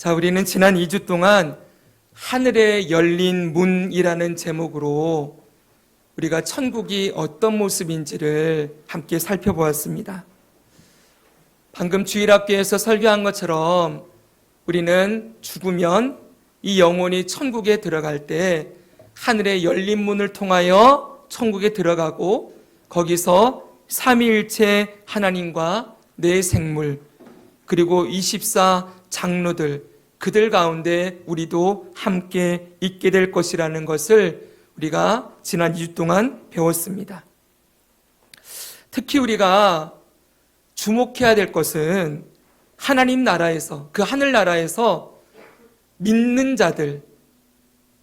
자, 우리는 지난 2주 동안 하늘에 열린 문이라는 제목으로 우리가 천국이 어떤 모습인지를 함께 살펴보았습니다. 방금 주일학교에서 설교한 것처럼 우리는 죽으면 이 영혼이 천국에 들어갈 때 하늘에 열린 문을 통하여 천국에 들어가고 거기서 삼위일체 하나님과 내 생물 그리고 24 장로들 그들 가운데 우리도 함께 있게 될 것이라는 것을 우리가 지난 2주 동안 배웠습니다. 특히 우리가 주목해야 될 것은 하나님 나라에서, 그 하늘나라에서 믿는 자들,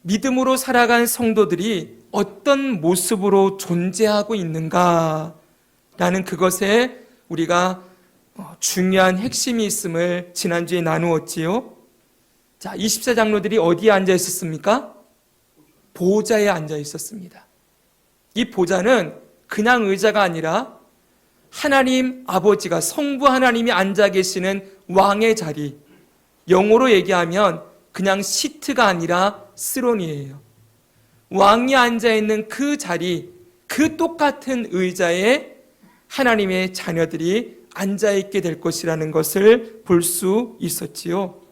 믿음으로 살아간 성도들이 어떤 모습으로 존재하고 있는가라는 그것에 우리가 중요한 핵심이 있음을 지난주에 나누었지요. 자, 24장로들이 어디에 앉아 있었습니까? 보좌에 앉아 있었습니다. 이 보좌는 그냥 의자가 아니라 하나님 아버지가, 성부 하나님이 앉아 계시는 왕의 자리, 영어로 얘기하면 그냥 시트가 아니라 스론이에요. 왕이 앉아 있는 그 자리, 그 똑같은 의자에 하나님의 자녀들이 앉아 있게 될 것이라는 것을 볼 수 있었지요.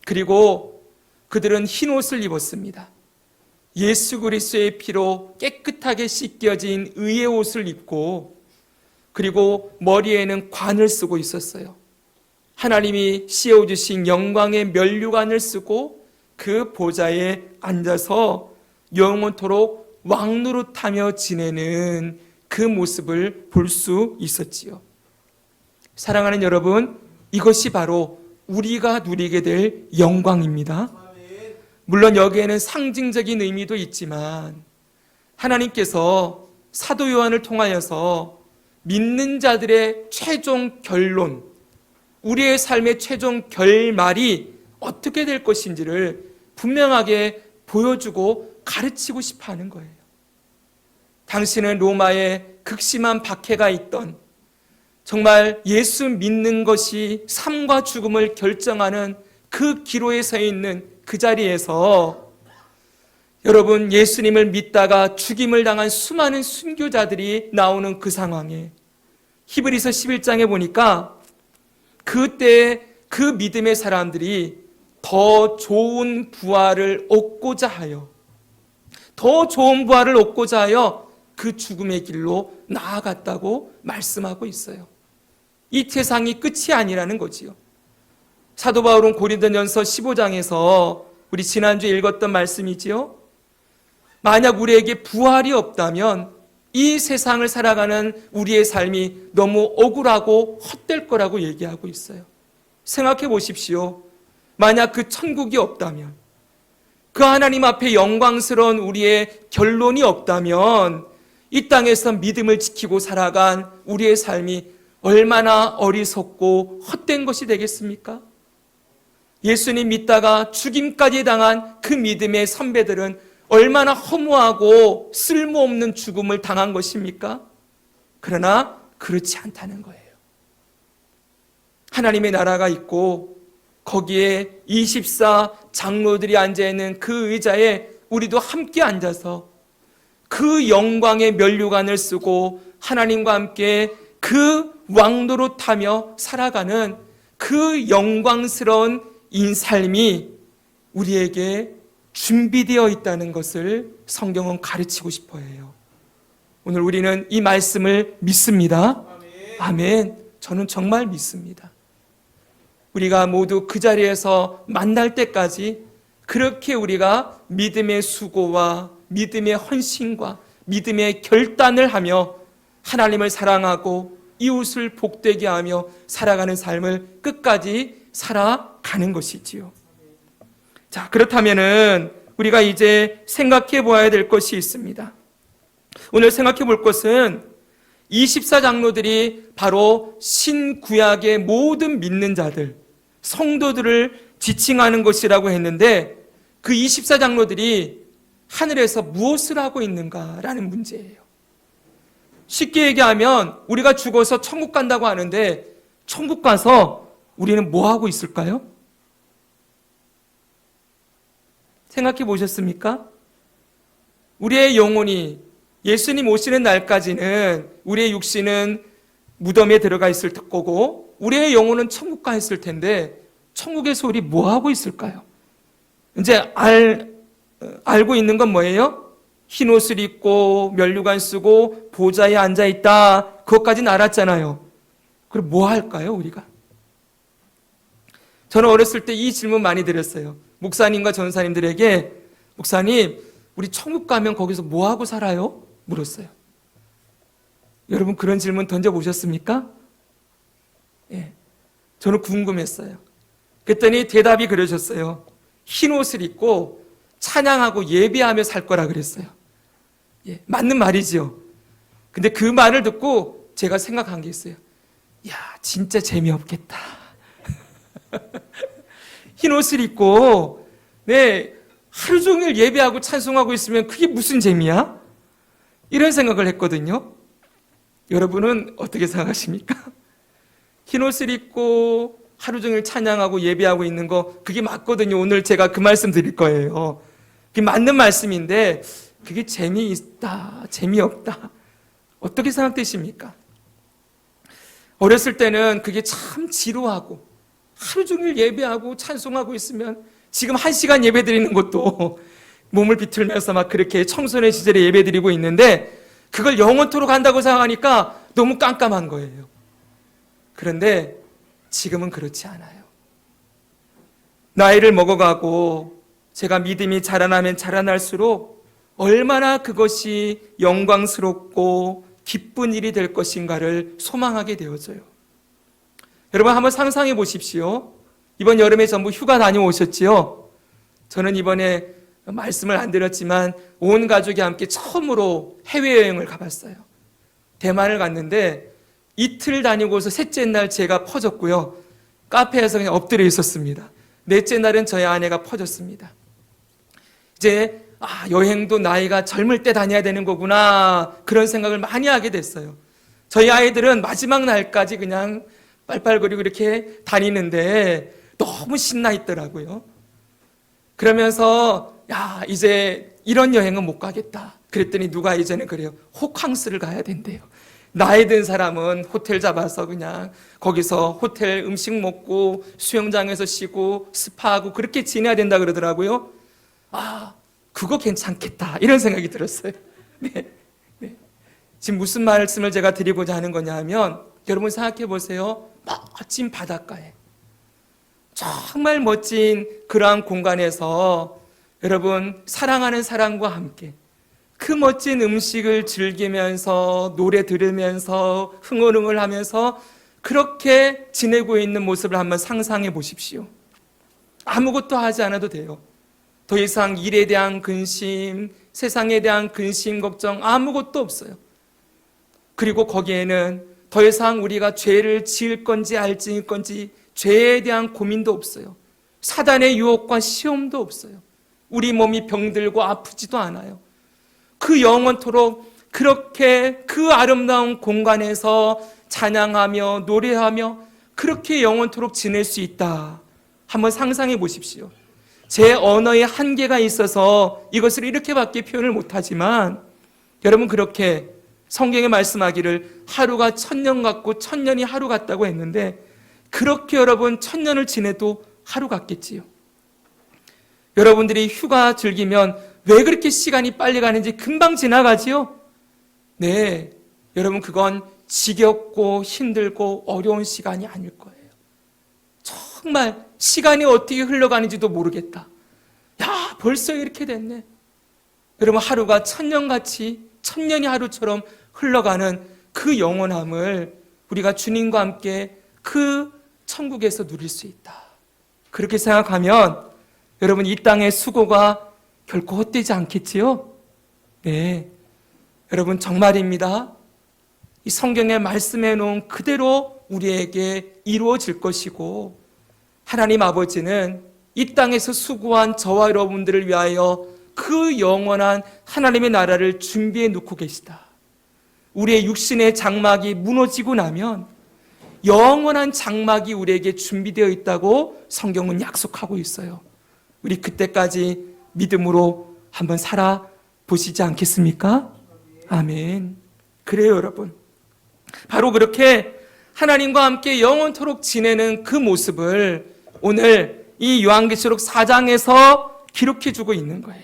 그리고 그들은 흰 옷을 입었습니다. 예수 그리스도의 피로 깨끗하게 씻겨진 의의 옷을 입고 그리고 머리에는 관을 쓰고 있었어요. 하나님이 씌워주신 영광의 면류관을 쓰고 그 보좌에 앉아서 영원토록 왕노릇하며 지내는 그 모습을 볼 수 있었지요. 사랑하는 여러분, 이것이 바로 우리가 누리게 될 영광입니다. 물론 여기에는 상징적인 의미도 있지만 하나님께서 사도 요한을 통하여서 믿는 자들의 최종 결론, 우리의 삶의 최종 결말이 어떻게 될 것인지를 분명하게 보여주고 가르치고 싶어 하는 거예요. 당신은 로마에 극심한 박해가 있던, 정말 예수 믿는 것이 삶과 죽음을 결정하는 그 기로에 서 있는 그 자리에서 여러분, 예수님을 믿다가 죽임을 당한 수많은 순교자들이 나오는 그 상황에 히브리서 11장에 보니까 그때 그 믿음의 사람들이 더 좋은 부활을 얻고자 하여, 더 좋은 부활을 얻고자 하여 그 죽음의 길로 나아갔다고 말씀하고 있어요. 이 세상이 끝이 아니라는 거지요. 사도 바울은 고린도전서 15장에서 우리 지난주에 읽었던 말씀이지요. 만약 우리에게 부활이 없다면 이 세상을 살아가는 우리의 삶이 너무 억울하고 헛될 거라고 얘기하고 있어요. 생각해 보십시오. 만약 그 천국이 없다면, 그 하나님 앞에 영광스러운 우리의 결론이 없다면 이 땅에서 믿음을 지키고 살아간 우리의 삶이 얼마나 어리석고 헛된 것이 되겠습니까? 예수님 믿다가 죽임까지 당한 그 믿음의 선배들은 얼마나 허무하고 쓸모없는 죽음을 당한 것입니까? 그러나 그렇지 않다는 거예요. 하나님의 나라가 있고 거기에 24 장로들이 앉아있는 그 의자에 우리도 함께 앉아서 그 영광의 면류관을 쓰고 하나님과 함께 그 왕노릇하며 살아가는 그 영광스러운 인삶이 우리에게 준비되어 있다는 것을 성경은 가르치고 싶어 해요. 오늘 우리는 이 말씀을 믿습니다. 아멘. 저는 정말 믿습니다. 우리가 모두 그 자리에서 만날 때까지 그렇게 우리가 믿음의 수고와 믿음의 헌신과 믿음의 결단을 하며 하나님을 사랑하고 이웃을 복되게 하며 살아가는 삶을 끝까지 살아가는 것이지요. 자, 그렇다면은 우리가 이제 생각해 보아야 될 것이 있습니다. 오늘 생각해 볼 것은 24장로들이 바로 신구약의 모든 믿는 자들, 성도들을 지칭하는 것이라고 했는데 그 24장로들이 하늘에서 무엇을 하고 있는가라는 문제예요. 쉽게 얘기하면 우리가 죽어서 천국 간다고 하는데 천국 가서 우리는 뭐 하고 있을까요? 생각해 보셨습니까? 우리의 영혼이 예수님 오시는 날까지는 우리의 육신은 무덤에 들어가 있을 거고 우리의 영혼은 천국 가 있을 텐데 천국에서 우리 뭐 하고 있을까요? 이제 알고 있는 건 뭐예요? 흰 옷을 입고 면류관 쓰고 보좌에 앉아 있다. 그것까지는 알았잖아요. 그럼 뭐 할까요, 우리가? 저는 어렸을 때 이 질문 많이 드렸어요. 목사님과 전사님들에게, 목사님, 우리 천국 가면 거기서 뭐 하고 살아요? 물었어요. 여러분 그런 질문 던져보셨습니까? 예. 저는 궁금했어요. 그랬더니 대답이 그러셨어요. 흰 옷을 입고 찬양하고 예배하며 살 거라 그랬어요. 예, 맞는 말이죠. 근데 그 말을 듣고 제가 생각한 게 있어요. 야, 진짜 재미없겠다. 흰 옷을 입고 하루 종일 예배하고 찬송하고 있으면 그게 무슨 재미야? 이런 생각을 했거든요. 여러분은 어떻게 생각하십니까? 흰 옷을 입고 하루 종일 찬양하고 예배하고 있는 거 그게 맞거든요. 오늘 제가 그 말씀 드릴 거예요. 그게 맞는 말씀인데 그게 재미있다, 재미없다. 어떻게 생각되십니까? 어렸을 때는 그게 참 지루하고 하루 종일 예배하고 찬송하고 있으면 지금 1시간 예배 드리는 것도 몸을 비틀면서 막 그렇게 청소년 시절에 예배 드리고 있는데 그걸 영원토록 한다고 생각하니까 너무 깜깜한 거예요. 그런데 지금은 그렇지 않아요. 나이를 먹어가고 제가 믿음이 자라나면 자라날수록 얼마나 그것이 영광스럽고 기쁜 일이 될 것인가를 소망하게 되어져요. 여러분 한번 상상해 보십시오. 이번 여름에 전부 휴가 다녀오셨지요? 저는 이번에 말씀을 안 드렸지만 온 가족이 함께 처음으로 해외여행을 가봤어요. 대만을 갔는데 이틀 다니고서 셋째 날 제가 퍼졌고요. 카페에서 그냥 엎드려 있었습니다. 넷째 날은 저희 아내가 퍼졌습니다. 이제 여행도 나이가 젊을 때 다녀야 되는 거구나 그런 생각을 많이 하게 됐어요. 저희 아이들은 마지막 날까지 그냥 빨빨거리고 이렇게 다니는데 너무 신나 있더라고요. 그러면서 이제 이런 여행은 못 가겠다. 그랬더니 누가 이제는 그래요. 호캉스를 가야 된대요. 나이 든 사람은 호텔 잡아서 그냥 거기서 호텔 음식 먹고 수영장에서 쉬고 스파하고 그렇게 지내야 된다 그러더라고요. 그거 괜찮겠다 이런 생각이 들었어요. 네. 지금 무슨 말씀을 제가 드리고자 하는 거냐 하면 여러분 생각해 보세요. 멋진 바닷가에 정말 멋진 그러한 공간에서 여러분 사랑하는 사람과 함께 그 멋진 음식을 즐기면서 노래 들으면서 흥얼흥얼 하면서 그렇게 지내고 있는 모습을 한번 상상해 보십시오. 아무것도 하지 않아도 돼요. 더 이상 일에 대한 근심, 세상에 대한 근심, 걱정 아무것도 없어요. 그리고 거기에는 더 이상 우리가 죄를 지을 건지 알지을 건지 죄에 대한 고민도 없어요. 사단의 유혹과 시험도 없어요. 우리 몸이 병들고 아프지도 않아요. 그 영원토록 그렇게 그 아름다운 공간에서 찬양하며 노래하며 그렇게 영원토록 지낼 수 있다. 한번 상상해 보십시오. 제 언어에 한계가 있어서 이것을 이렇게밖에 표현을 못하지만 여러분 그렇게 성경에 말씀하기를 하루가 1000년 같고 1000년이 하루 같다고 했는데 그렇게 여러분 1000년을 지내도 하루 같겠지요. 여러분들이 휴가 즐기면 왜 그렇게 시간이 빨리 가는지 금방 지나가지요? 네, 여러분 그건 지겹고 힘들고 어려운 시간이 아닐 거예요. 정말 시간이 어떻게 흘러가는지도 모르겠다. 야, 벌써 이렇게 됐네. 여러분 하루가 1000년같이 1000년이 하루처럼 흘러가는 그 영원함을 우리가 주님과 함께 그 천국에서 누릴 수 있다. 그렇게 생각하면 여러분 이 땅의 수고가 결코 헛되지 않겠지요? 네, 여러분 정말입니다. 이 성경에 말씀해 놓은 그대로 우리에게 이루어질 것이고 하나님 아버지는 이 땅에서 수고한 저와 여러분들을 위하여 그 영원한 하나님의 나라를 준비해 놓고 계시다. 우리의 육신의 장막이 무너지고 나면 영원한 장막이 우리에게 준비되어 있다고 성경은 약속하고 있어요. 우리 그때까지 믿음으로 한번 살아보시지 않겠습니까? 아멘. 그래요, 여러분. 바로 그렇게 하나님과 함께 영원토록 지내는 그 모습을 오늘 이 요한계시록 4장에서 기록해주고 있는 거예요.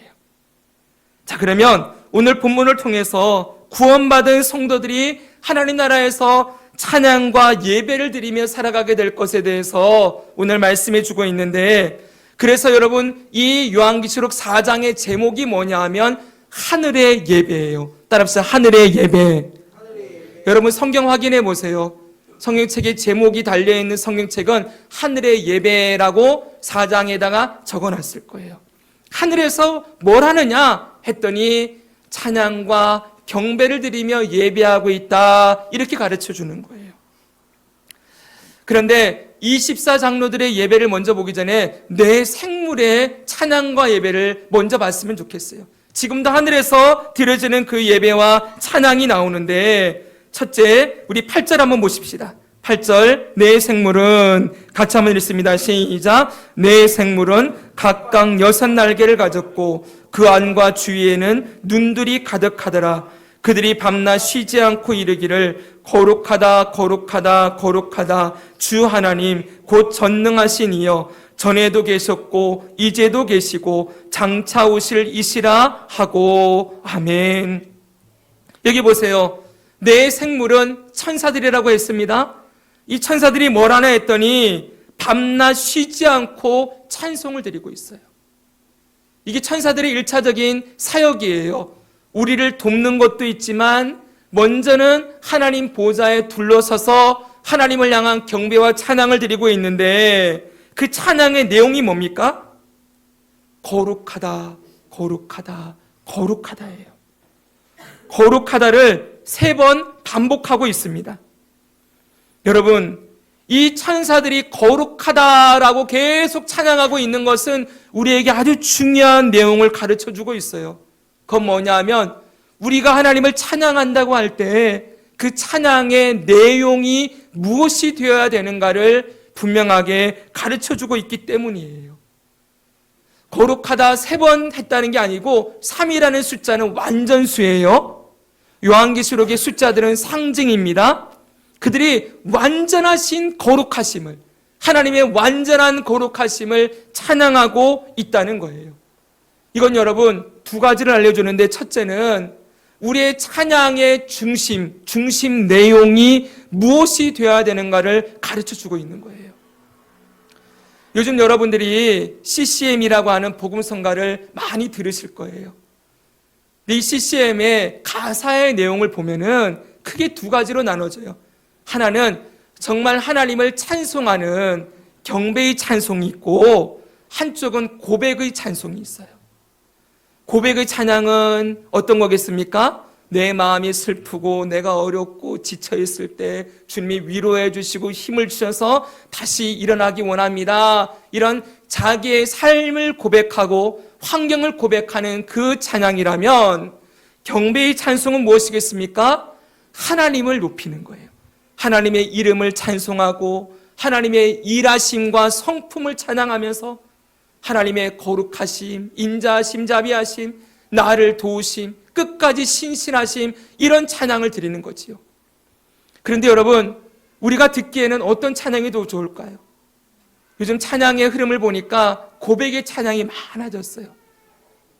자, 그러면 오늘 본문을 통해서 구원받은 성도들이 하나님 나라에서 찬양과 예배를 드리며 살아가게 될 것에 대해서 오늘 말씀해 주고 있는데, 그래서 여러분 이 요한계시록 4장의 제목이 뭐냐 하면 하늘의 예배예요. 따라합시다. 하늘의 예배. 여러분 성경 확인해 보세요. 성경책에 제목이 달려있는 성경책은 하늘의 예배라고 4장에다가 적어놨을 거예요. 하늘에서 뭘 하느냐 했더니 찬양과 경배를 드리며 예배하고 있다, 이렇게 가르쳐 주는 거예요. 그런데 24장로들의 예배를 먼저 보기 전에 내 생물의 찬양과 예배를 먼저 봤으면 좋겠어요. 지금도 하늘에서 드려지는 그 예배와 찬양이 나오는데, 첫째, 우리 8절 한번 보십시다. 8절, 내 생물은, 같이 한번 읽습니다. 시작. 내 생물은 각각 6날개를 가졌고 그 안과 주위에는 눈들이 가득하더라. 그들이 밤낮 쉬지 않고 이르기를 거룩하다 거룩하다 거룩하다 주 하나님 곧 전능하신 이여, 전에도 계셨고 이제도 계시고 장차 오실 이시라 하고. 아멘. 여기 보세요. 내 생물은 천사들이라고 했습니다. 이 천사들이 뭘 하나 했더니 밤낮 쉬지 않고 찬송을 드리고 있어요. 이게 천사들의 1차적인 사역이에요. 우리를 돕는 것도 있지만 먼저는 하나님 보좌에 둘러서서 하나님을 향한 경배와 찬양을 드리고 있는데, 그 찬양의 내용이 뭡니까? 거룩하다 거룩하다 거룩하다예요. 거룩하다를 3번 반복하고 있습니다. 여러분, 이 천사들이 거룩하다라고 계속 찬양하고 있는 것은 우리에게 아주 중요한 내용을 가르쳐주고 있어요. 그건 뭐냐 하면 우리가 하나님을 찬양한다고 할 때 그 찬양의 내용이 무엇이 되어야 되는가를 분명하게 가르쳐주고 있기 때문이에요. 거룩하다 3번 했다는 게 아니고 3이라는 숫자는 완전수예요. 요한계시록의 숫자들은 상징입니다. 그들이 완전하신 거룩하심을, 하나님의 완전한 거룩하심을 찬양하고 있다는 거예요. 이건 여러분 2가지를 알려주는데, 첫째는 우리의 찬양의 중심 내용이 무엇이 되어야 되는가를 가르쳐주고 있는 거예요. 요즘 여러분들이 CCM이라고 하는 복음성가를 많이 들으실 거예요. 이 CCM의 가사의 내용을 보면은 크게 2가지로 나눠져요. 하나는 정말 하나님을 찬송하는 경배의 찬송이 있고, 한쪽은 고백의 찬송이 있어요. 고백의 찬양은 어떤 거겠습니까? 내 마음이 슬프고 내가 어렵고 지쳐있을 때 주님이 위로해 주시고 힘을 주셔서 다시 일어나기 원합니다. 이런 자기의 삶을 고백하고 환경을 고백하는 그 찬양이라면, 경배의 찬송은 무엇이겠습니까? 하나님을 높이는 거예요. 하나님의 이름을 찬송하고 하나님의 일하심과 성품을 찬양하면서 하나님의 거룩하심, 인자하심, 자비하심, 나를 도우심, 끝까지 신실하심, 이런 찬양을 드리는 거지요. 그런데 여러분, 우리가 듣기에는 어떤 찬양이 더 좋을까요? 요즘 찬양의 흐름을 보니까 고백의 찬양이 많아졌어요.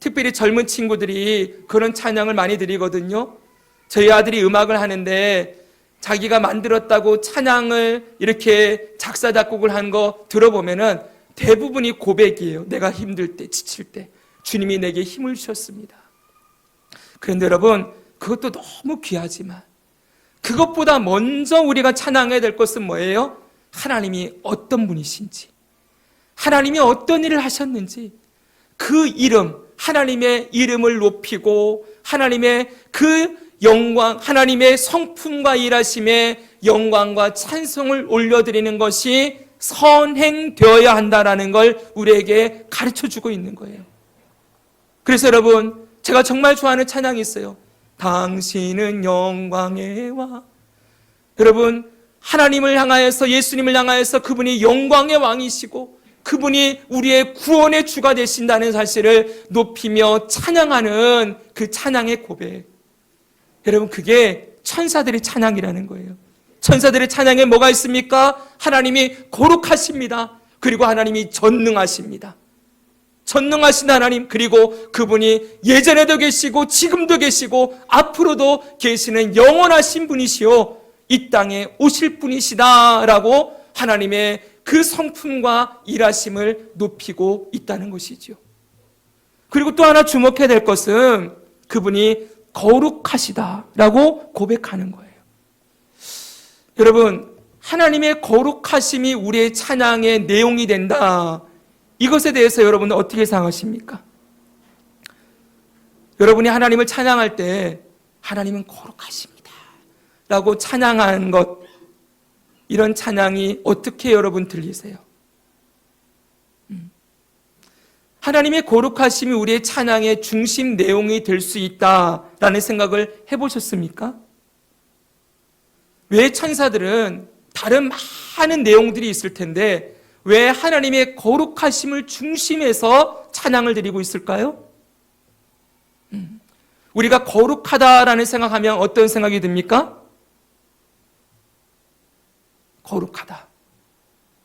특별히 젊은 친구들이 그런 찬양을 많이 드리거든요. 저희 아들이 음악을 하는데 자기가 만들었다고 찬양을 이렇게 작사 작곡을 한 거 들어보면은 대부분이 고백이에요. 내가 힘들 때, 지칠 때 주님이 내게 힘을 주셨습니다. 그런데 여러분, 그것도 너무 귀하지만 그것보다 먼저 우리가 찬양해야 될 것은 뭐예요? 하나님이 어떤 분이신지, 하나님이 어떤 일을 하셨는지, 그 이름, 하나님의 이름을 높이고 하나님의 그 영광, 하나님의 성품과 일하심의 영광과 찬송을 올려드리는 것이 선행되어야 한다는 걸 우리에게 가르쳐주고 있는 거예요. 그래서 여러분, 제가 정말 좋아하는 찬양이 있어요. 당신은 영광의 왕. 여러분, 하나님을 향하여서, 예수님을 향하여서 그분이 영광의 왕이시고 그분이 우리의 구원의 주가 되신다는 사실을 높이며 찬양하는 그 찬양의 고백. 여러분, 그게 천사들의 찬양이라는 거예요. 천사들의 찬양에 뭐가 있습니까? 하나님이 거룩하십니다. 그리고 하나님이 전능하십니다. 전능하신 하나님, 그리고 그분이 예전에도 계시고 지금도 계시고 앞으로도 계시는 영원하신 분이시요 이 땅에 오실 분이시다라고 하나님의 그 성품과 일하심을 높이고 있다는 것이죠. 그리고 또 하나 주목해야 될 것은 그분이 거룩하시다라고 고백하는 거예요. 여러분, 하나님의 거룩하심이 우리의 찬양의 내용이 된다. 이것에 대해서 여러분은 어떻게 생각하십니까? 여러분이 하나님을 찬양할 때 하나님은 거룩하십니다 라고 찬양하는 것, 이런 찬양이 어떻게 여러분 들리세요? 하나님의 거룩하심이 우리의 찬양의 중심 내용이 될 수 있다라는 생각을 해보셨습니까? 왜 천사들은 다른 많은 내용들이 있을 텐데 왜 하나님의 거룩하심을 중심에서 찬양을 드리고 있을까요? 우리가 거룩하다라는 생각하면 어떤 생각이 듭니까? 거룩하다.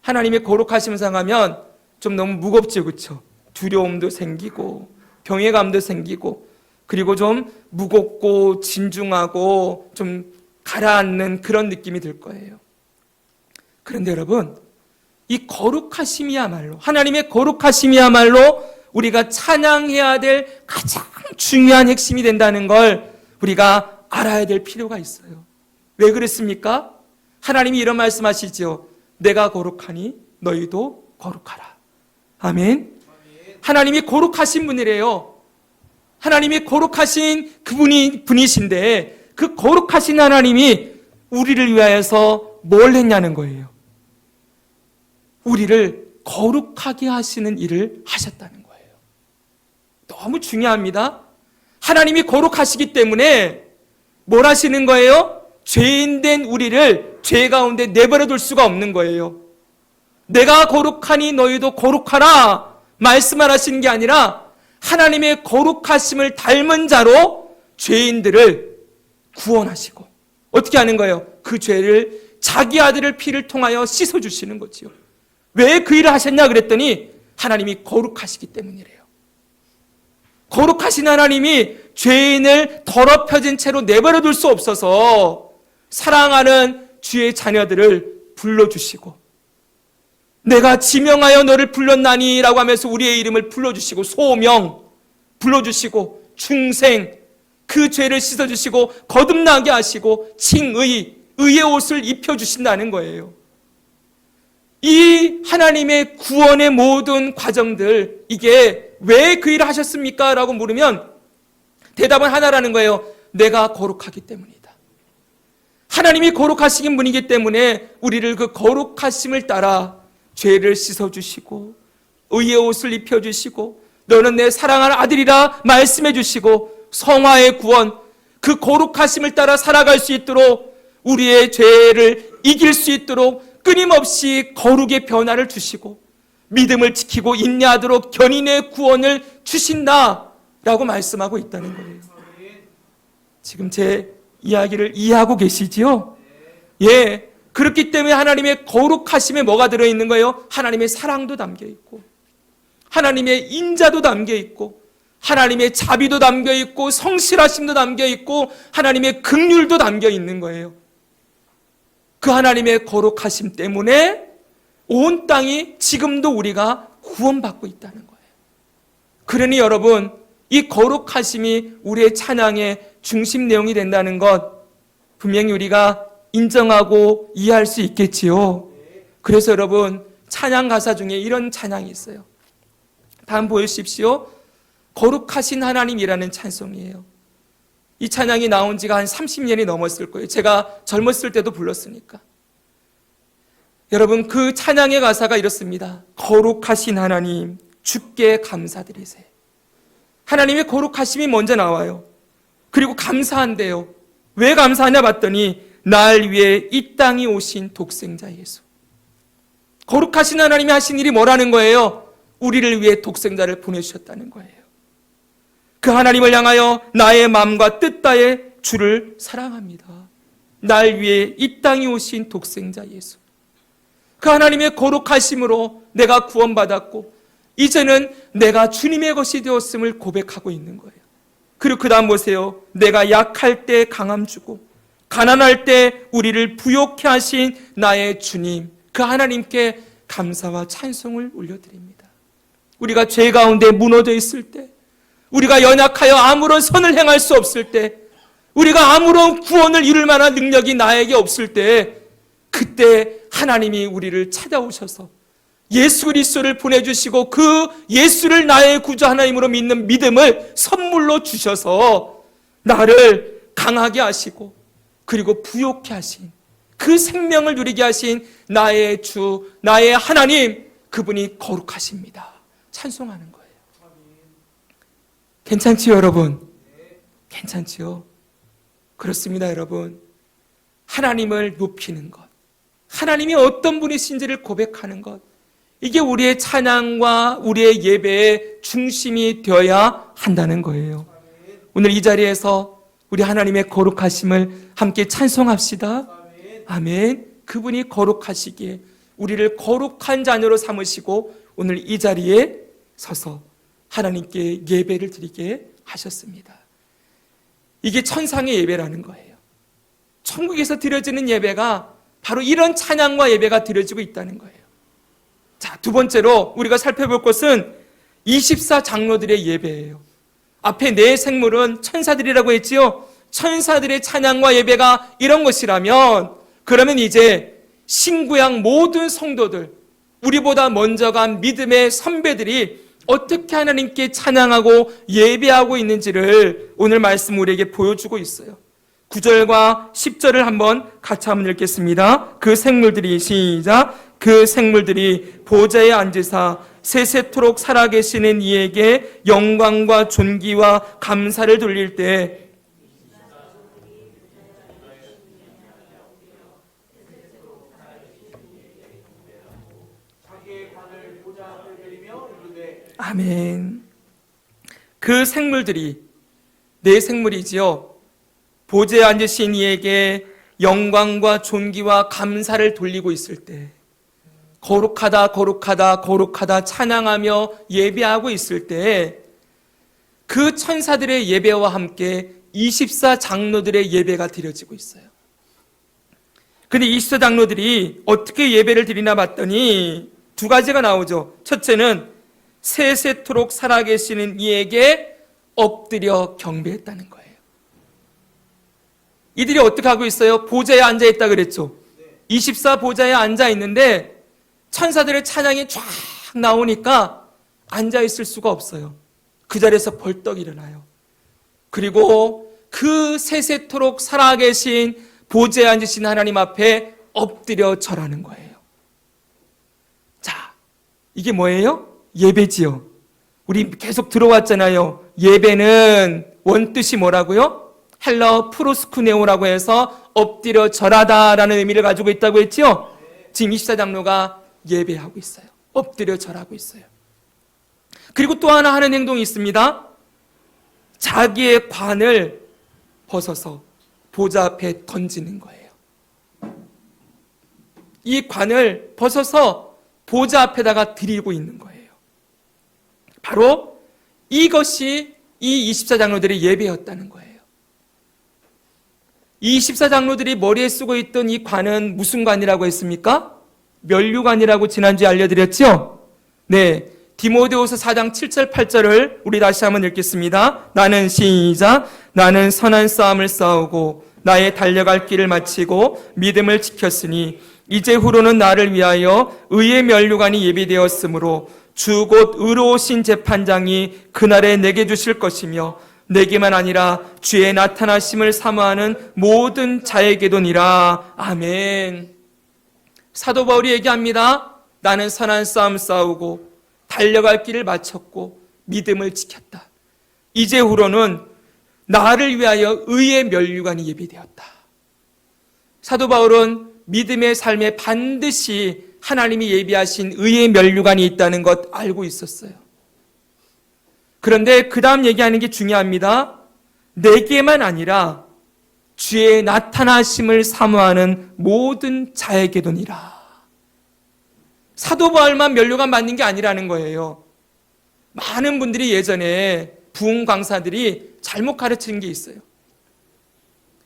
하나님의 거룩하심을 생각하면 좀 너무 무겁죠, 그렇죠? 두려움도 생기고 경외감도 생기고 그리고 좀 무겁고 진중하고 좀 가라앉는 그런 느낌이 들 거예요. 그런데 여러분, 이 거룩하심이야말로, 하나님의 거룩하심이야말로 우리가 찬양해야 될 가장 중요한 핵심이 된다는 걸 우리가 알아야 될 필요가 있어요. 왜 그랬습니까? 하나님이 이런 말씀하시죠. 내가 거룩하니 너희도 거룩하라. 아멘. 하나님이 거룩하신 분이래요. 하나님이 거룩하신 분이신데 그 거룩하신 하나님이 우리를 위하여서 뭘 했냐는 거예요. 우리를 거룩하게 하시는 일을 하셨다는 거예요. 너무 중요합니다. 하나님이 거룩하시기 때문에 뭘 하시는 거예요? 죄인된 우리를 죄 가운데 내버려 둘 수가 없는 거예요. 내가 거룩하니 너희도 거룩하라 말씀을 하시는 게 아니라 하나님의 거룩하심을 닮은 자로 죄인들을 구원하시고 어떻게 하는 거예요? 그 죄를 자기 아들의 피를 통하여 씻어주시는 거지요. 왜 그 일을 하셨냐 그랬더니 하나님이 거룩하시기 때문이래요. 거룩하신 하나님이 죄인을 더럽혀진 채로 내버려 둘 수 없어서 사랑하는 주의 자녀들을 불러주시고 내가 지명하여 너를 불렀나니 라고 하면서 우리의 이름을 불러주시고 소명 불러주시고 중생 그 죄를 씻어주시고 거듭나게 하시고 칭의 의의 옷을 입혀주신다는 거예요. 이 하나님의 구원의 모든 과정들 이게 왜 그 일을 하셨습니까? 라고 물으면 대답은 하나라는 거예요. 내가 거룩하기 때문이다. 하나님이 거룩하신 분이기 때문에 우리를 그 거룩하심을 따라 죄를 씻어주시고 의의 옷을 입혀주시고 너는 내 사랑하는 아들이라 말씀해 주시고 성화의 구원 그 거룩하심을 따라 살아갈 수 있도록 우리의 죄를 이길 수 있도록 끊임없이 거룩의 변화를 주시고 믿음을 지키고 인내하도록 견인의 구원을 주신다라고 말씀하고 있다는 거예요. 지금 제 이야기를 이해하고 계시지요? 예. 그렇기 때문에 하나님의 거룩하심에 뭐가 들어있는 거예요? 하나님의 사랑도 담겨있고 하나님의 인자도 담겨있고 하나님의 자비도 담겨있고 성실하심도 담겨있고 하나님의 긍휼도 담겨있는 거예요. 그 하나님의 거룩하심 때문에 온 땅이 지금도 우리가 구원받고 있다는 거예요. 그러니 여러분, 이 거룩하심이 우리의 찬양의 중심 내용이 된다는 것 분명히 우리가 인정하고 이해할 수 있겠지요. 그래서 여러분 찬양 가사 중에 이런 찬양이 있어요. 다음 보여주십시오. 거룩하신 하나님이라는 찬송이에요. 이 찬양이 나온 지가 한 30년이 넘었을 거예요. 제가 젊었을 때도 불렀으니까. 여러분 그 찬양의 가사가 이렇습니다. 거룩하신 하나님 주께 감사드리세. 하나님의 거룩하심이 먼저 나와요. 그리고 감사한대요. 왜 감사하냐 봤더니 날 위해 이 땅에 오신 독생자 예수. 거룩하신 하나님이 하신 일이 뭐라는 거예요? 우리를 위해 독생자를 보내주셨다는 거예요. 그 하나님을 향하여 나의 마음과 뜻 다해 주를 사랑합니다. 날 위해 이 땅에 오신 독생자 예수. 그 하나님의 거룩하심으로 내가 구원받았고 이제는 내가 주님의 것이 되었음을 고백하고 있는 거예요. 그리고 그 다음 보세요. 내가 약할 때 강함 주고 가난할 때 우리를 부욕케 하신 나의 주님, 그 하나님께 감사와 찬송을 올려드립니다. 우리가 죄 가운데 무너져 있을 때, 우리가 연약하여 아무런 선을 행할 수 없을 때, 우리가 아무런 구원을 이룰 만한 능력이 나에게 없을 때, 그때 하나님이 우리를 찾아오셔서 예수 그리스도를 보내주시고 그 예수를 나의 구주 하나님으로 믿는 믿음을 선물로 주셔서 나를 강하게 하시고 그리고 부욕케 하신 그 생명을 누리게 하신 나의 주, 나의 하나님, 그분이 거룩하십니다. 찬송하는 거예요. 괜찮지요, 여러분? 괜찮지요? 그렇습니다, 여러분. 하나님을 높이는 것, 하나님이 어떤 분이신지를 고백하는 것, 이게 우리의 찬양과 우리의 예배의 중심이 되어야 한다는 거예요. 오늘 이 자리에서 우리 하나님의 거룩하심을 함께 찬송합시다. 아멘. 그분이 거룩하시기에 우리를 거룩한 자녀로 삼으시고 오늘 이 자리에 서서 하나님께 예배를 드리게 하셨습니다. 이게 천상의 예배라는 거예요. 천국에서 드려지는 예배가 바로 이런 찬양과 예배가 드려지고 있다는 거예요. 자, 두 번째로 우리가 살펴볼 것은 24장로들의 예배예요. 앞에 네 생물은 천사들이라고 했지요. 천사들의 찬양과 예배가 이런 것이라면 그러면 이제 신구약 모든 성도들, 우리보다 먼저 간 믿음의 선배들이 어떻게 하나님께 찬양하고 예배하고 있는지를 오늘 말씀 우리에게 보여주고 있어요. 9절과 10절을 한번 같이 한번 읽겠습니다. 그 생물들이 시작. 그 생물들이 보좌에 앉으사 세세토록 살아계시는 이에게 영광과 존귀와 감사를 돌릴 때 아멘. 그 생물들이 네 생물이지요. 보좌에 앉으신 이에게 영광과 존귀와 감사를 돌리고 있을 때 거룩하다 거룩하다 거룩하다 찬양하며 예배하고 있을 때 그 천사들의 예배와 함께 24장로들의 예배가 드려지고 있어요. 근데 24장로들이 어떻게 예배를 드리나 봤더니 두 가지가 나오죠. 첫째는 세세토록 살아계시는 이에게 엎드려 경배했다는 거예요. 이들이 어떻게 하고 있어요? 보좌에 앉아있다 그랬죠. 24 보좌에 앉아있는데 천사들의 찬양이 쫙 나오니까 앉아있을 수가 없어요. 그 자리에서 벌떡 일어나요. 그리고 그 세세토록 살아계신 보좌에 앉으신 하나님 앞에 엎드려 절하는 거예요. 자, 이게 뭐예요? 예배지요. 우리 계속 들어왔잖아요. 예배는 원뜻이 뭐라고요? 헬라어 프로스쿠네오라고 해서 엎드려 절하다라는 의미를 가지고 있다고 했죠. 지금 24장로가 예배하고 있어요. 엎드려 절하고 있어요. 그리고 또 하나 하는 행동이 있습니다. 자기의 관을 벗어서 보좌 앞에 던지는 거예요. 이 관을 벗어서 보좌 앞에다가 드리고 있는 거예요. 바로 이것이 이 24장로들의 예배였다는 거예요. 이 24장로들이 머리에 쓰고 있던 이 관은 무슨 관이라고 했습니까? 면류관이라고 지난주에 알려드렸죠? 네, 디모데후서 4장 7절 8절을 우리 다시 한번 읽겠습니다. 나는 시작. 나는 선한 싸움을 싸우고 나의 달려갈 길을 마치고 믿음을 지켰으니 이제 후로는 나를 위하여 의의 면류관이 예비되었으므로 주 곧 의로우신 재판장이 그날에 내게 주실 것이며 내게만 아니라 주의 나타나심을 사모하는 모든 자에게도니라. 아멘. 사도 바울이 얘기합니다. 나는 선한 싸움 싸우고 달려갈 길을 마쳤고 믿음을 지켰다. 이제 후로는 나를 위하여 의의 면류관이 예비되었다. 사도 바울은 믿음의 삶에 반드시 하나님이 예비하신 의의 면류관이 있다는 것 알고 있었어요. 그런데 그 다음 얘기하는 게 중요합니다. 내게만 아니라 주의 나타나심을 사모하는 모든 자에게도니라. 사도 바울만 면류관 받는 게 아니라는 거예요. 많은 분들이 예전에 부흥 강사들이 잘못 가르치는 게 있어요.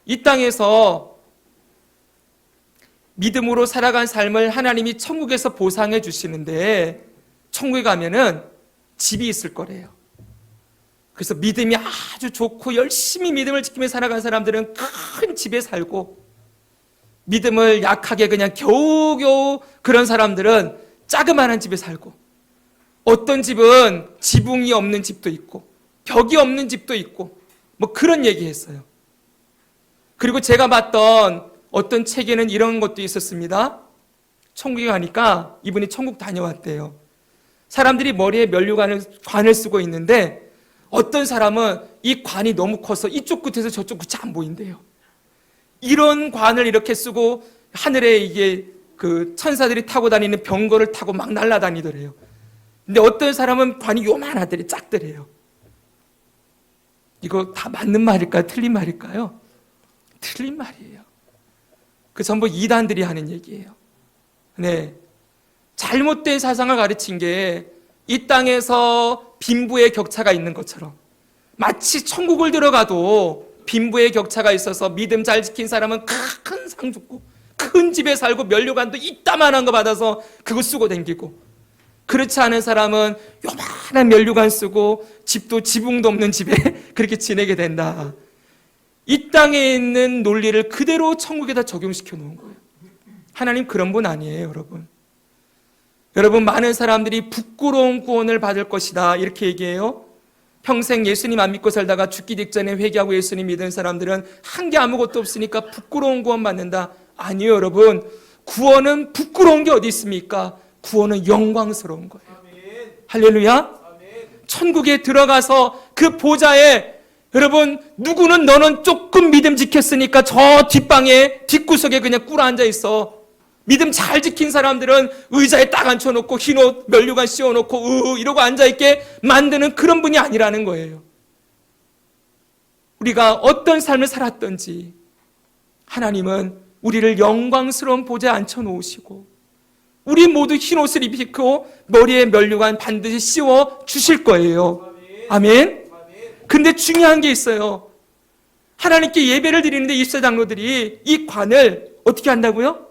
이 땅에서 믿음으로 살아간 삶을 하나님이 천국에서 보상해 주시는데 천국에 가면은 집이 있을 거래요. 그래서 믿음이 아주 좋고 열심히 믿음을 지키며 살아간 사람들은 큰 집에 살고, 믿음을 약하게 그냥 겨우겨우 그런 사람들은 자그마한 집에 살고, 어떤 집은 지붕이 없는 집도 있고 벽이 없는 집도 있고 뭐 그런 얘기했어요. 그리고 제가 봤던 어떤 책에는 이런 것도 있었습니다. 천국에 가니까 이분이 천국 다녀왔대요. 사람들이 머리에 면류관을 쓰고 있는데 어떤 사람은 이 관이 너무 커서 이쪽 끝에서 저쪽 끝이 안 보인대요. 이런 관을 이렇게 쓰고 하늘에 이게 그 천사들이 타고 다니는 병거를 타고 막 날아다니더래요. 근데 어떤 사람은 관이 요만하더래, 작더래요. 이거 다 맞는 말일까요? 틀린 말일까요? 틀린 말이에요. 그 전부 이단들이 하는 얘기예요. 네, 잘못된 사상을 가르친 게 이 땅에서 빈부의 격차가 있는 것처럼, 마치 천국을 들어가도 빈부의 격차가 있어서 믿음 잘 지킨 사람은 큰 상 주고 큰 집에 살고 면류관도 이따만한 거 받아서 그거 쓰고 다니고, 그렇지 않은 사람은 요만한 면류관 쓰고 집도 지붕도 없는 집에 그렇게 지내게 된다. 이 땅에 있는 논리를 그대로 천국에다 적용시켜 놓은 거예요. 하나님 그런 분 아니에요, 여러분. 여러분, 많은 사람들이 부끄러운 구원을 받을 것이다 이렇게 얘기해요. 평생 예수님 안 믿고 살다가 죽기 직전에 회개하고 예수님 믿은 사람들은 한 게 아무것도 없으니까 부끄러운 구원 받는다. 아니요, 여러분. 구원은 부끄러운 게 어디 있습니까? 구원은 영광스러운 거예요. 아멘. 할렐루야. 아멘. 천국에 들어가서 그 보좌에, 여러분, 누구는 너는 조금 믿음 지켰으니까 저 뒷방에 뒷구석에 그냥 꿇어 앉아 있어. 믿음 잘 지킨 사람들은 의자에 딱 앉혀놓고 흰옷 면류관 씌워놓고 이러고 앉아있게 만드는 그런 분이 아니라는 거예요. 우리가 어떤 삶을 살았던지 하나님은 우리를 영광스러운 보좌에 앉혀놓으시고 우리 모두 흰옷을 입히고 머리에 면류관 반드시 씌워 주실 거예요. 아멘. 근데 중요한 게 있어요. 하나님께 예배를 드리는데 입사 장로들이 이 관을 어떻게 한다고요?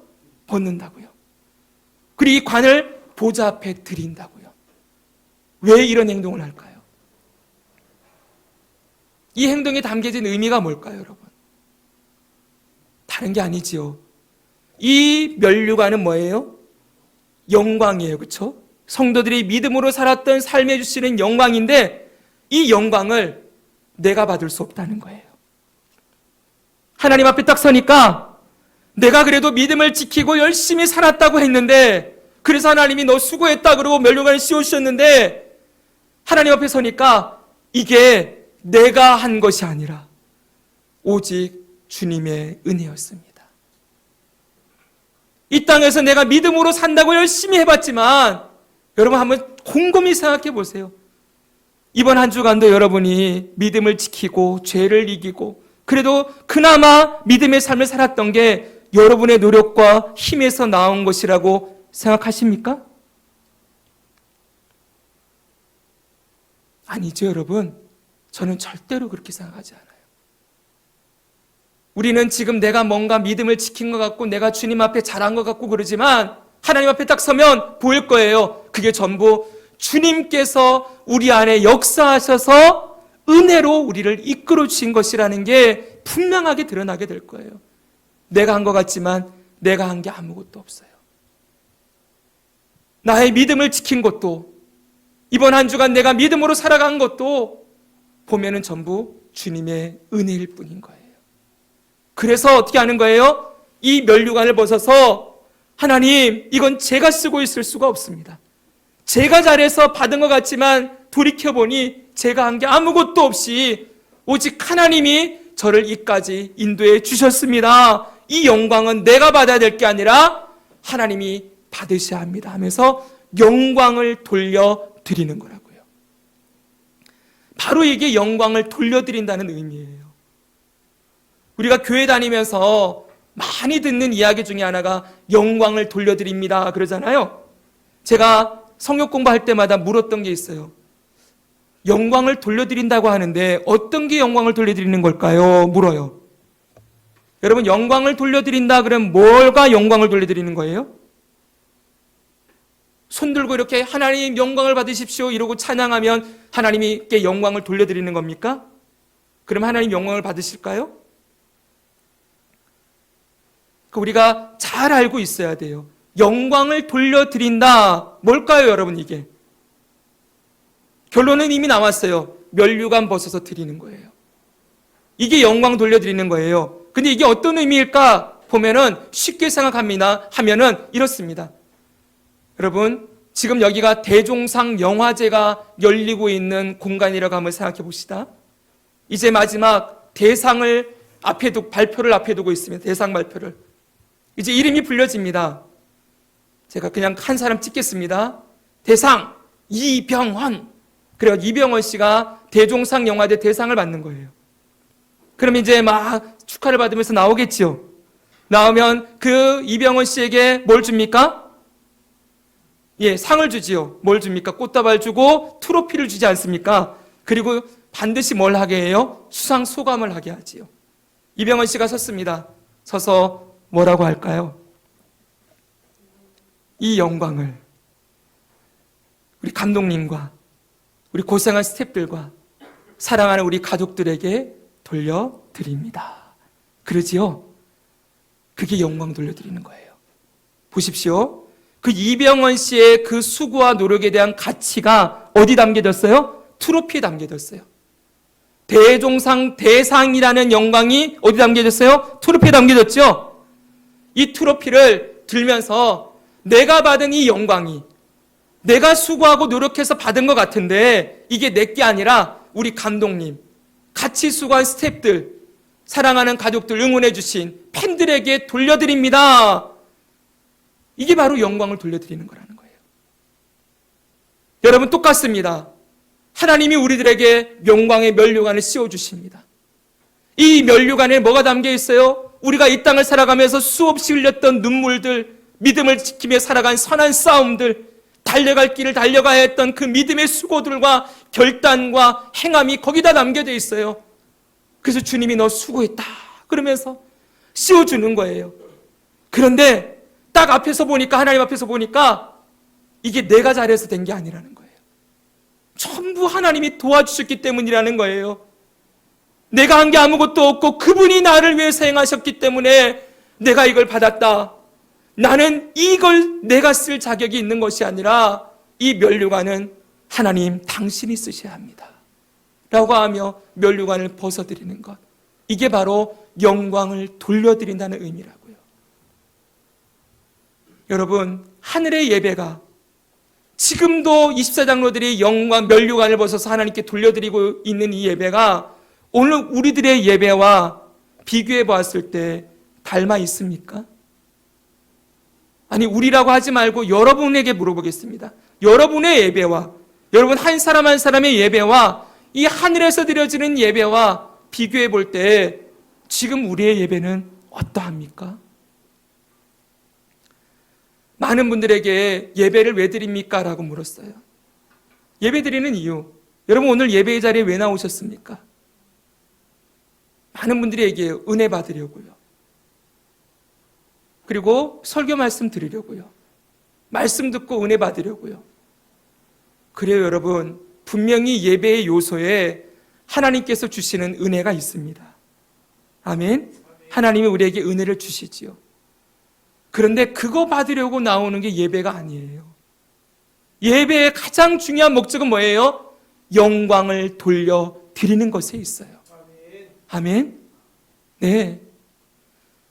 벗는다고요. 그리고 이 관을 보좌 앞에 드린다고요. 왜 이런 행동을 할까요? 이 행동에 담겨진 의미가 뭘까요, 여러분? 다른 게 아니지요. 이 면류관은 뭐예요? 영광이에요. 그렇죠? 성도들이 믿음으로 살았던 삶에 주시는 영광인데 이 영광을 내가 받을 수 없다는 거예요. 하나님 앞에 딱 서니까 내가 그래도 믿음을 지키고 열심히 살았다고 했는데, 그래서 하나님이 너 수고했다 그러고 면류관을 씌워주셨는데, 하나님 앞에 서니까 이게 내가 한 것이 아니라 오직 주님의 은혜였습니다. 이 땅에서 내가 믿음으로 산다고 열심히 해봤지만, 여러분 한번 곰곰이 생각해 보세요. 이번 한 주간도 여러분이 믿음을 지키고 죄를 이기고 그래도 그나마 믿음의 삶을 살았던 게 여러분의 노력과 힘에서 나온 것이라고 생각하십니까? 아니죠, 여러분. 저는 절대로 그렇게 생각하지 않아요. 우리는 지금 내가 뭔가 믿음을 지킨 것 같고 내가 주님 앞에 잘한 것 같고 그러지만 하나님 앞에 딱 서면 보일 거예요. 그게 전부 주님께서 우리 안에 역사하셔서 은혜로 우리를 이끌어 주신 것이라는 게 분명하게 드러나게 될 거예요. 내가 한 것 같지만 내가 한 게 아무것도 없어요. 나의 믿음을 지킨 것도, 이번 한 주간 내가 믿음으로 살아간 것도 보면은 전부 주님의 은혜일 뿐인 거예요. 그래서 어떻게 하는 거예요? 이 면류관을 벗어서 하나님, 이건 제가 쓰고 있을 수가 없습니다. 제가 잘해서 받은 것 같지만 돌이켜보니 제가 한 게 아무것도 없이 오직 하나님이 저를 이까지 인도해 주셨습니다. 이 영광은 내가 받아야 될 게 아니라 하나님이 받으셔야 합니다 하면서 영광을 돌려드리는 거라고요. 바로 이게 영광을 돌려드린다는 의미예요. 우리가 교회 다니면서 많이 듣는 이야기 중에 하나가 영광을 돌려드립니다 그러잖아요. 제가 성역 공부할 때마다 물었던 게 있어요. 영광을 돌려드린다고 하는데 어떤 게 영광을 돌려드리는 걸까요? 물어요. 여러분, 영광을 돌려드린다 그러면 뭘가 영광을 돌려드리는 거예요? 손 들고 이렇게 하나님 영광을 받으십시오 이러고 찬양하면 하나님께 영광을 돌려드리는 겁니까? 그럼 하나님 영광을 받으실까요? 우리가 잘 알고 있어야 돼요. 영광을 돌려드린다. 뭘까요, 여러분, 이게? 결론은 이미 나왔어요. 면류관 벗어서 드리는 거예요. 이게 영광 돌려드리는 거예요. 근데 이게 어떤 의미일까? 보면은 쉽게 생각합니다. 하면은 이렇습니다. 여러분, 지금 여기가 대종상 영화제가 열리고 있는 공간이라고 한번 생각해 봅시다. 이제 마지막 대상을 발표를 앞에 두고 있습니다. 대상 발표를. 이제 이름이 불려집니다. 제가 그냥 한 사람 찍겠습니다. 대상 이병헌. 그래요. 이병헌 씨가 대종상 영화제 대상을 받는 거예요. 그럼 이제 막 축하를 받으면서 나오겠지요. 나오면 그 이병헌 씨에게 뭘 줍니까? 예, 상을 주지요. 뭘 줍니까? 꽃다발 주고 트로피를 주지 않습니까? 그리고 반드시 뭘 하게 해요? 수상 소감을 하게 하지요. 이병헌 씨가 섰습니다. 서서 뭐라고 할까요? 이 영광을 우리 감독님과 우리 고생한 스태프들과 사랑하는 우리 가족들에게 돌려드립니다. 그러지요? 그게 영광 돌려드리는 거예요. 보십시오. 그 이병헌 씨의 그 수고와 노력에 대한 가치가 어디 담겨졌어요? 트로피에 담겨졌어요. 대종상 대상이라는 영광이 어디 담겨졌어요? 트로피에 담겨졌죠? 이 트로피를 들면서 내가 받은 이 영광이 내가 수고하고 노력해서 받은 것 같은데 이게 내게 아니라 우리 감독님, 같이 수고한 스태프들, 사랑하는 가족들, 응원해 주신 팬들에게 돌려드립니다. 이게 바로 영광을 돌려드리는 거라는 거예요. 여러분, 똑같습니다. 하나님이 우리들에게 영광의 면류관을 씌워주십니다. 이 면류관에 뭐가 담겨 있어요? 우리가 이 땅을 살아가면서 수없이 흘렸던 눈물들, 믿음을 지키며 살아간 선한 싸움들, 달려갈 길을 달려가야 했던 그 믿음의 수고들과 결단과 행함이 거기다 담겨져 있어요. 그래서 주님이 너 수고했다 그러면서 씌워주는 거예요. 그런데 딱 앞에서 보니까, 하나님 앞에서 보니까 이게 내가 잘해서 된 게 아니라는 거예요. 전부 하나님이 도와주셨기 때문이라는 거예요. 내가 한 게 아무것도 없고 그분이 나를 위해서 행하셨기 때문에 내가 이걸 받았다. 나는 이걸 내가 쓸 자격이 있는 것이 아니라 이 면류관은 하나님 당신이 쓰셔야 합니다 라고 하며 면류관을 벗어드리는 것, 이게 바로 영광을 돌려드린다는 의미라고요. 여러분, 하늘의 예배가 지금도 24장로들이 영광 면류관을 벗어서 하나님께 돌려드리고 있는 이 예배가 오늘 우리들의 예배와 비교해 보았을 때 닮아 있습니까? 아니, 우리라고 하지 말고 여러분에게 물어보겠습니다. 여러분의 예배와, 여러분 한 사람 한 사람의 예배와 이 하늘에서 드려지는 예배와 비교해 볼 때 지금 우리의 예배는 어떠합니까? 많은 분들에게 예배를 왜 드립니까? 라고 물었어요. 예배 드리는 이유, 여러분 오늘 예배의 자리에 왜 나오셨습니까? 많은 분들이 얘기해요. 은혜 받으려고요. 그리고 설교 말씀 들으려고요. 말씀 듣고 은혜 받으려고요. 그래요, 여러분. 분명히 예배의 요소에 하나님께서 주시는 은혜가 있습니다. 아멘. 하나님이 우리에게 은혜를 주시지요. 그런데 그거 받으려고 나오는 게 예배가 아니에요. 예배의 가장 중요한 목적은 뭐예요? 영광을 돌려드리는 것에 있어요. 아멘. 네.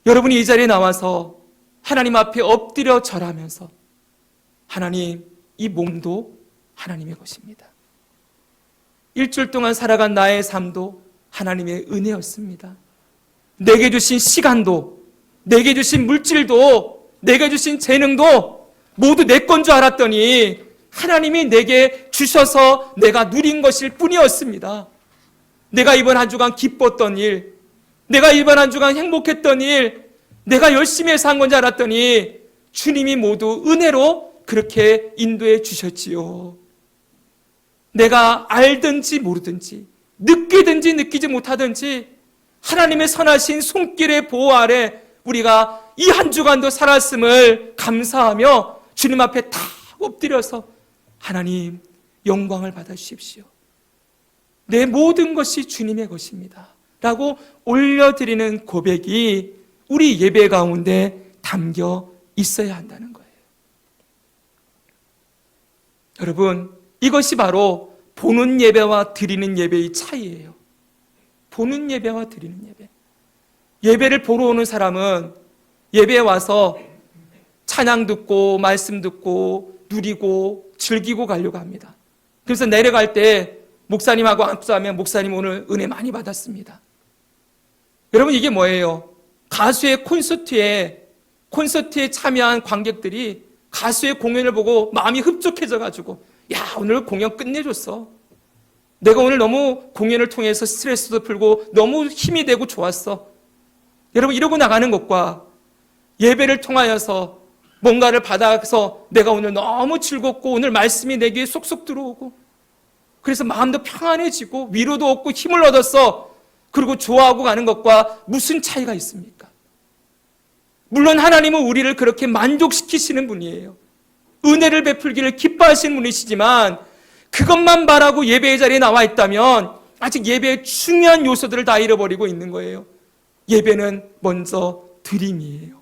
여러분이 이 자리에 나와서 하나님 앞에 엎드려 절하면서 하나님, 이 몸도 하나님의 것입니다. 일주일 동안 살아간 나의 삶도 하나님의 은혜였습니다. 내게 주신 시간도, 내게 주신 물질도, 내게 주신 재능도 모두 내 건 줄 알았더니 하나님이 내게 주셔서 내가 누린 것일 뿐이었습니다. 내가 이번 한 주간 기뻤던 일, 내가 이번 한 주간 행복했던 일, 내가 열심히 해서 한 건 줄 알았더니 주님이 모두 은혜로 그렇게 인도해 주셨지요. 내가 알든지 모르든지, 느끼든지 느끼지 못하든지 하나님의 선하신 손길의 보호 아래 우리가 이 한 주간도 살았음을 감사하며 주님 앞에 다 엎드려서 하나님 영광을 받아 주십시오. 내 모든 것이 주님의 것입니다 라고 올려드리는 고백이 우리 예배 가운데 담겨 있어야 한다는 거예요. 여러분, 이것이 바로 보는 예배와 드리는 예배의 차이예요. 보는 예배와 드리는 예배. 예배를 보러 오는 사람은 예배에 와서 찬양 듣고 말씀 듣고 누리고 즐기고 가려고 합니다. 그래서 내려갈 때 목사님하고 악수하면 목사님 오늘 은혜 많이 받았습니다. 여러분, 이게 뭐예요? 가수의 콘서트에 참여한 관객들이 가수의 공연을 보고 마음이 흡족해져가지고 야, 오늘 공연 끝내줬어. 내가 오늘 너무 공연을 통해서 스트레스도 풀고 너무 힘이 되고 좋았어. 여러분, 이러고 나가는 것과 예배를 통하여서 뭔가를 받아서 내가 오늘 너무 즐겁고 오늘 말씀이 내 귀에 쏙쏙 들어오고 그래서 마음도 평안해지고 위로도 얻고 힘을 얻었어. 그리고 좋아하고 가는 것과 무슨 차이가 있습니까? 물론 하나님은 우리를 그렇게 만족시키시는 분이에요. 은혜를 베풀기를 기뻐하시는 분이시지만 그것만 바라고 예배의 자리에 나와 있다면 아직 예배의 중요한 요소들을 다 잃어버리고 있는 거예요. 예배는 먼저 드림이에요.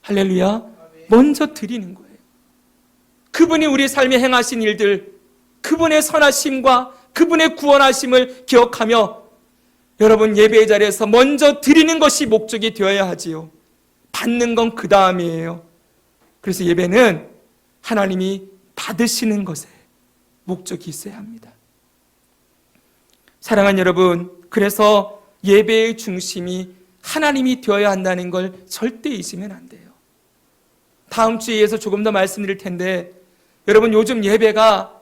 할렐루야. 먼저 드리는 거예요. 그분이 우리 삶에 행하신 일들, 그분의 선하심과 그분의 구원하심을 기억하며 여러분, 예배의 자리에서 먼저 드리는 것이 목적이 되어야 하지요. 받는 건 그 다음이에요. 그래서 예배는 하나님이 받으시는 것에 목적이 있어야 합니다. 사랑하는 여러분, 그래서 예배의 중심이 하나님이 되어야 한다는 걸 절대 잊으면 안 돼요. 다음 주에 이어서 조금 더 말씀드릴 텐데 여러분, 요즘 예배가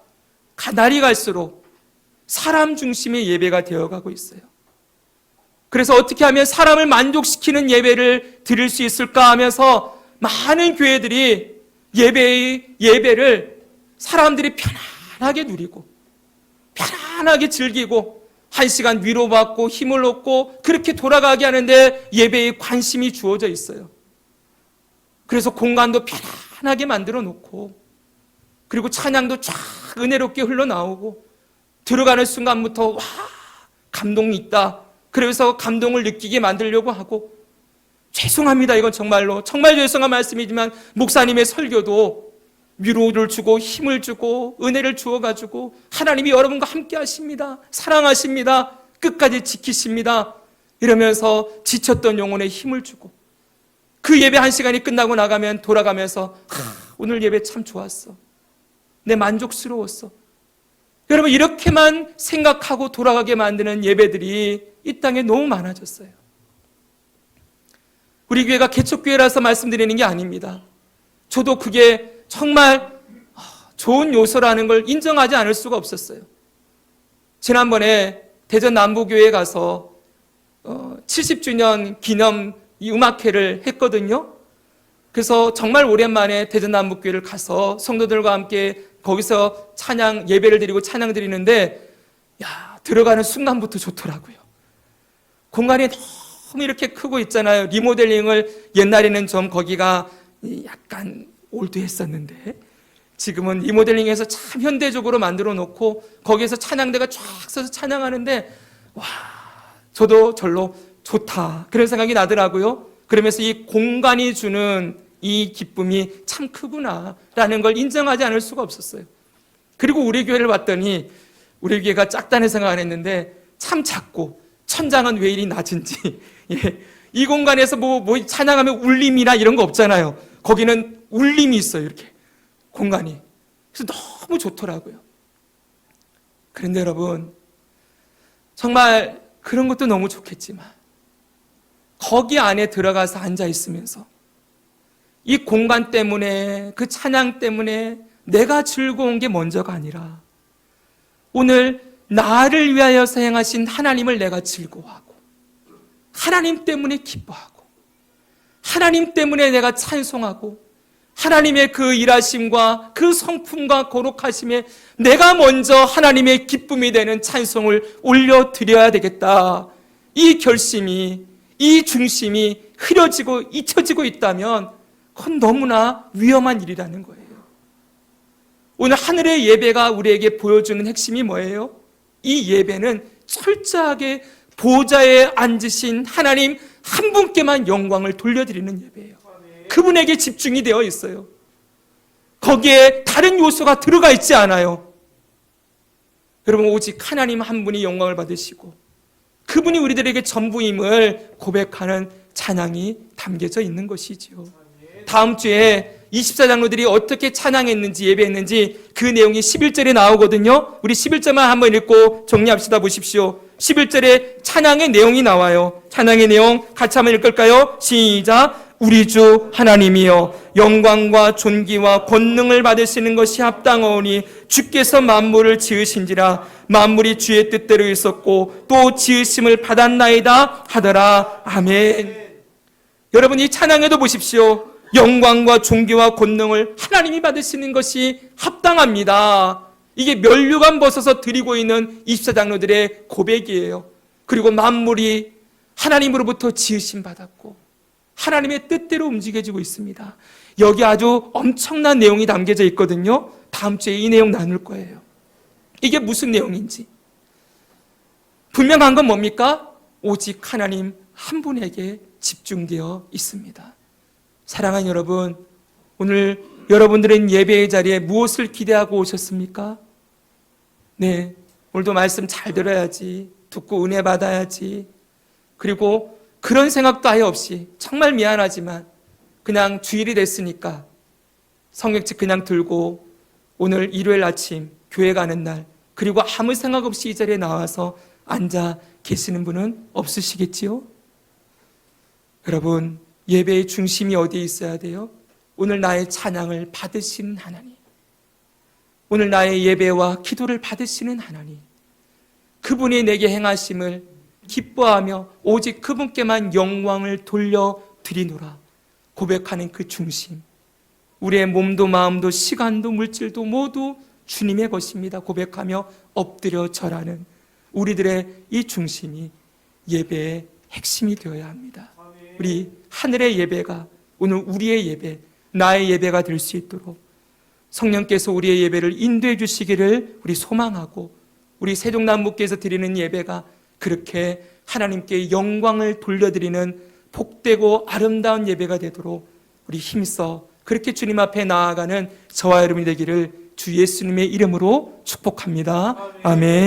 날이 갈수록 사람 중심의 예배가 되어가고 있어요. 그래서 어떻게 하면 사람을 만족시키는 예배를 드릴 수 있을까 하면서 많은 교회들이 예배를 사람들이 편안하게 누리고 편안하게 즐기고 1시간 위로받고 힘을 얻고 그렇게 돌아가게 하는데 예배에 관심이 주어져 있어요. 그래서 공간도 편안하게 만들어 놓고 그리고 찬양도 쫙 은혜롭게 흘러나오고 들어가는 순간부터 와, 감동이 있다. 그래서 감동을 느끼게 만들려고 하고 죄송합니다. 이건 정말 죄송한 말씀이지만 목사님의 설교도 위로를 주고 힘을 주고 은혜를 주어가지고 하나님이 여러분과 함께 하십니다. 사랑하십니다. 끝까지 지키십니다. 이러면서 지쳤던 영혼에 힘을 주고 그 예배 1시간이 끝나고 나가면 돌아가면서 오늘 예배 참 좋았어. 내 만족스러웠어. 여러분, 이렇게만 생각하고 돌아가게 만드는 예배들이 이 땅에 너무 많아졌어요. 우리 교회가 개척교회라서 말씀드리는 게 아닙니다. 저도 그게 정말 좋은 요소라는 걸 인정하지 않을 수가 없었어요. 지난번에 대전 남부교회에 가서 70주년 기념 이 음악회를 했거든요. 그래서 정말 오랜만에 대전 남부교회를 가서 성도들과 함께 거기서 찬양 예배를 드리고 찬양 드리는데 들어가는 순간부터 좋더라고요. 공간이 너무 이렇게 크고 있잖아요. 리모델링을 옛날에는 좀 거기가 약간 올드했었는데 지금은 리모델링해서 참 현대적으로 만들어 놓고 거기에서 찬양대가 쫙 서서 찬양하는데 와, 저도 절로 좋다 그런 생각이 나더라고요. 그러면서 이 공간이 주는 이 기쁨이 참 크구나라는 걸 인정하지 않을 수가 없었어요. 그리고 우리 교회를 봤더니 우리 교회가 작다는 생각 안 했는데 참 작고 천장은 왜 이리 낮은지 이 공간에서 뭐 찬양하면 울림이나 이런 거 없잖아요. 거기는 울림이 있어요. 이렇게 공간이. 그래서 너무 좋더라고요. 그런데 여러분, 정말 그런 것도 너무 좋겠지만 거기 안에 들어가서 앉아 있으면서 이 공간 때문에, 그 찬양 때문에 내가 즐거운 게 먼저가 아니라 오늘 나를 위하여서 행하신 하나님을 내가 즐거워하고 하나님 때문에 기뻐하고 하나님 때문에 내가 찬송하고 하나님의 그 일하심과 그 성품과 거룩하심에 내가 먼저 하나님의 기쁨이 되는 찬송을 올려드려야 되겠다. 이 결심이, 이 중심이 흐려지고 잊혀지고 있다면 그건 너무나 위험한 일이라는 거예요. 오늘 하늘의 예배가 우리에게 보여주는 핵심이 뭐예요? 이 예배는 철저하게 보좌에 앉으신 하나님 한 분께만 영광을 돌려드리는 예배예요. 그분에게 집중이 되어 있어요. 거기에 다른 요소가 들어가 있지 않아요. 여러분, 오직 하나님 한 분이 영광을 받으시고 그분이 우리들에게 전부임을 고백하는 찬양이 담겨져 있는 것이지요. 다음 주에 24장로들이 어떻게 찬양했는지, 예배했는지 그 내용이 11절에 나오거든요. 우리 11절만 한번 읽고 정리합시다. 보십시오. 11절에 찬양의 내용이 나와요. 찬양의 내용 같이 한번 읽을까요? 시작. 우리 주 하나님이여, 영광과 존귀와 권능을 받으시는 것이 합당하오니 주께서 만물을 지으신지라. 만물이 주의 뜻대로 있었고 또 지으심을 받았나이다 하더라. 아멘. 여러분, 이 찬양에도 보십시오. 영광과 존귀와 권능을 하나님이 받으시는 것이 합당합니다. 이게 면류관 벗어서 드리고 있는 24장로들의 고백이에요. 그리고 만물이 하나님으로부터 지으심 받았고 하나님의 뜻대로 움직여지고 있습니다. 여기 아주 엄청난 내용이 담겨져 있거든요. 다음 주에 이 내용 나눌 거예요. 이게 무슨 내용인지. 분명한 건 뭡니까? 오직 하나님 한 분에게 집중되어 있습니다. 사랑하는 여러분, 오늘 여러분들은 예배의 자리에 무엇을 기대하고 오셨습니까? 네, 오늘도 말씀 잘 들어야지, 듣고 은혜 받아야지, 그리고 그런 생각도 아예 없이 정말 미안하지만 그냥 주일이 됐으니까 성경책 그냥 들고 오늘 일요일 아침 교회 가는 날, 그리고 아무 생각 없이 이 자리에 나와서 앉아 계시는 분은 없으시겠지요? 여러분, 예배의 중심이 어디에 있어야 돼요? 오늘 나의 찬양을 받으시는 하나님, 오늘 나의 예배와 기도를 받으시는 하나님, 그분이 내게 행하심을 기뻐하며 오직 그분께만 영광을 돌려드리노라 고백하는 그 중심, 우리의 몸도 마음도 시간도 물질도 모두 주님의 것입니다 고백하며 엎드려 절하는 우리들의 이 중심이 예배의 핵심이 되어야 합니다. 우리 하늘의 예배가 오늘 우리의 예배, 나의 예배가 될 수 있도록 성령께서 우리의 예배를 인도해 주시기를 우리 소망하고, 우리 세종남북교에서 드리는 예배가 그렇게 하나님께 영광을 돌려드리는 복되고 아름다운 예배가 되도록 우리 힘써 그렇게 주님 앞에 나아가는 저와 여러분이 되기를 주 예수님의 이름으로 축복합니다. 아멘.